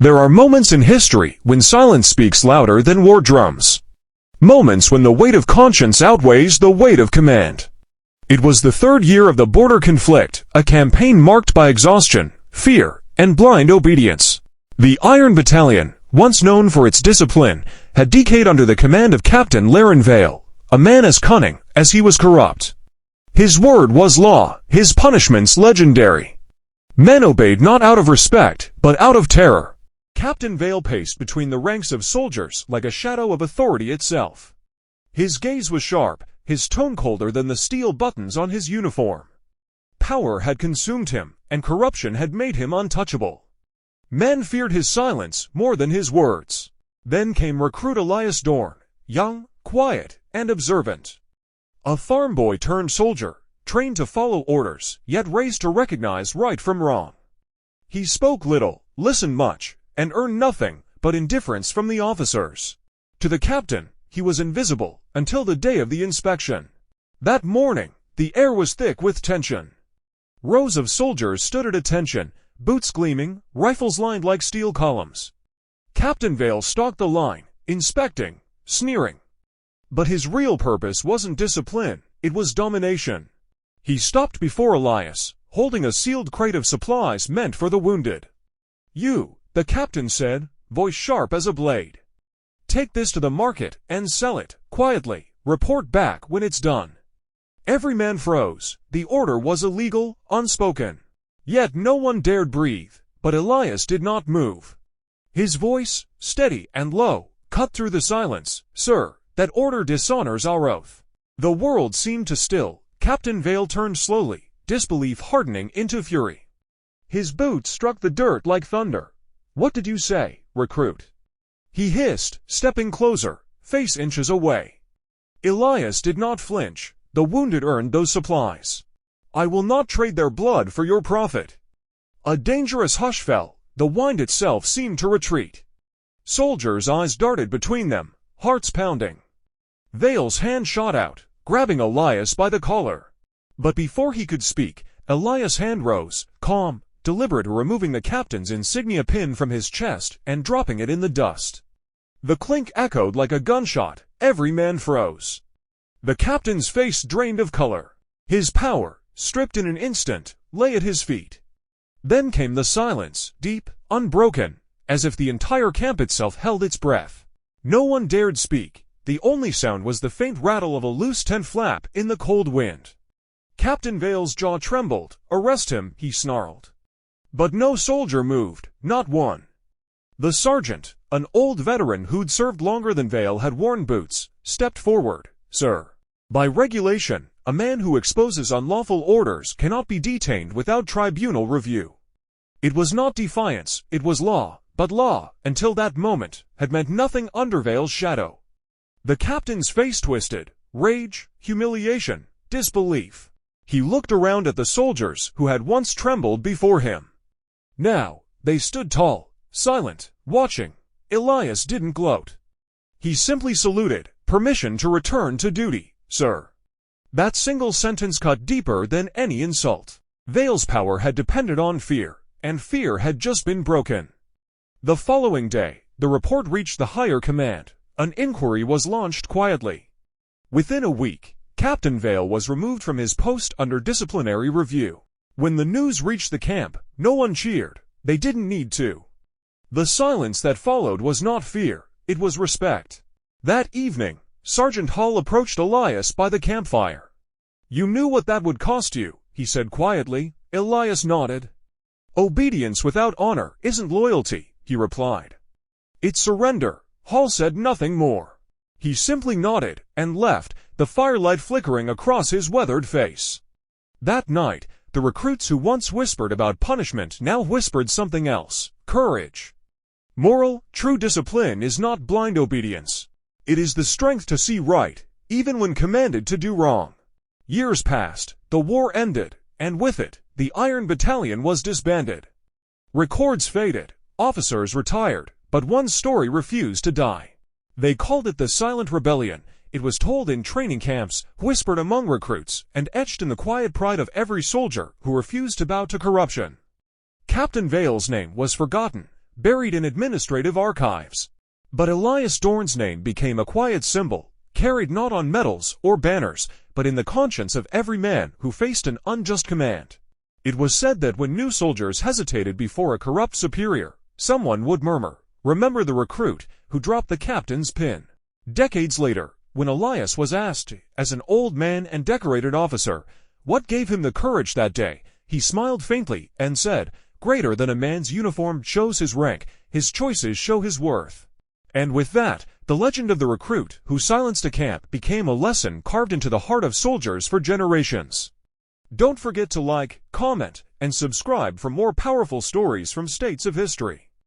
There are moments in history when silence speaks louder than war drums. Moments when the weight of conscience outweighs the weight of command. It was the third year of the border conflict, a campaign marked by exhaustion, fear, and blind obedience. The Iron Battalion, once known for its discipline, had decayed under the command of Captain Laren Vale, a man as cunning as he was corrupt. His word was law, his punishments legendary. Men obeyed not out of respect, but out of terror. Captain Vale paced between the ranks of soldiers like a shadow of authority itself. His gaze was sharp, his tone colder than the steel buttons on his uniform. Power had consumed him, and corruption had made him untouchable. Men feared his silence more than his words. Then came recruit Elias Dorn, young, quiet, and observant. A farm boy turned soldier, trained to follow orders, yet raised to recognize right from wrong. He spoke little, listened much, and earned nothing but indifference from the officers. To the captain, he was invisible until the day of the inspection. That morning, the air was thick with tension. Rows of soldiers stood at attention, boots gleaming, rifles lined like steel columns. Captain Vale stalked the line, inspecting, sneering. But his real purpose wasn't discipline, it was domination. He stopped before Elias, holding a sealed crate of supplies meant for the wounded. "You," the captain said, voice sharp as a blade. "Take this to the market and sell it, quietly, report back when it's done." Every man froze. The order was illegal, unspoken. Yet no one dared breathe, but Elias did not move. His voice, steady and low, cut through the silence. "Sir, that order dishonors our oath." The world seemed to still. Captain Vale turned slowly, disbelief hardening into fury. His boots struck the dirt like thunder. "What did you say, recruit?" he hissed, stepping closer, face inches away. Elias did not flinch. The wounded earned those supplies. "I will not trade their blood for your profit." A dangerous hush fell. The wind itself seemed to retreat. Soldiers' eyes darted between them, hearts pounding. Vale's hand shot out, grabbing Elias by the collar. But before he could speak, Elias' hand rose, calm, deliberate, removing the captain's insignia pin from his chest and dropping it in the dust. The clink echoed like a gunshot. Every man froze. The captain's face drained of color. His power, stripped in an instant, lay at his feet. Then came the silence, deep, unbroken, as if the entire camp itself held its breath. No one dared speak. The only sound was the faint rattle of a loose tent flap in the cold wind. Captain Vale's jaw trembled. "Arrest him," he snarled. But no soldier moved, not one. The sergeant, an old veteran who'd served longer than Vale had worn boots, stepped forward. "Sir, by regulation, a man who exposes unlawful orders cannot be detained without tribunal review." It was not defiance, it was law, but law, until that moment, had meant nothing under Vale's shadow. The captain's face twisted. Rage, humiliation, disbelief. He looked around at the soldiers who had once trembled before him. Now, they stood tall, silent, watching. Elias didn't gloat. He simply saluted. "Permission to return to duty, sir." That single sentence cut deeper than any insult. Vale's power had depended on fear, and fear had just been broken. The following day, the report reached the higher command. An inquiry was launched quietly. Within a week, Captain Vale was removed from his post under disciplinary review. When the news reached the camp, no one cheered. They didn't need to. The silence that followed was not fear, it was respect. That evening, Sergeant Hall approached Elias by the campfire. "You knew what that would cost you," he said quietly. Elias nodded. "Obedience without honor isn't loyalty," he replied. "It's surrender." Hall said nothing more. He simply nodded and left, the firelight flickering across his weathered face. That night, the recruits who once whispered about punishment now whispered something else: courage. Moral, true discipline is not blind obedience. It is the strength to see right, even when commanded to do wrong. Years passed, the war ended, and with it, the Iron Battalion was disbanded. Records faded, officers retired, but one story refused to die. They called it the Silent Rebellion. It was told in training camps, whispered among recruits, and etched in the quiet pride of every soldier who refused to bow to corruption. Captain Vale's name was forgotten, buried in administrative archives. But Elias Dorn's name became a quiet symbol, carried not on medals or banners, but in the conscience of every man who faced an unjust command. It was said that when new soldiers hesitated before a corrupt superior, someone would murmur, "Remember the recruit who dropped the captain's pin." Decades later, when Elias was asked, as an old man and decorated officer, what gave him the courage that day, he smiled faintly and said, "Greater than a man's uniform shows his rank, his choices show his worth." And with that, the legend of the recruit who silenced a camp became a lesson carved into the heart of soldiers for generations. Don't forget to like, comment, and subscribe for more powerful stories from states of history.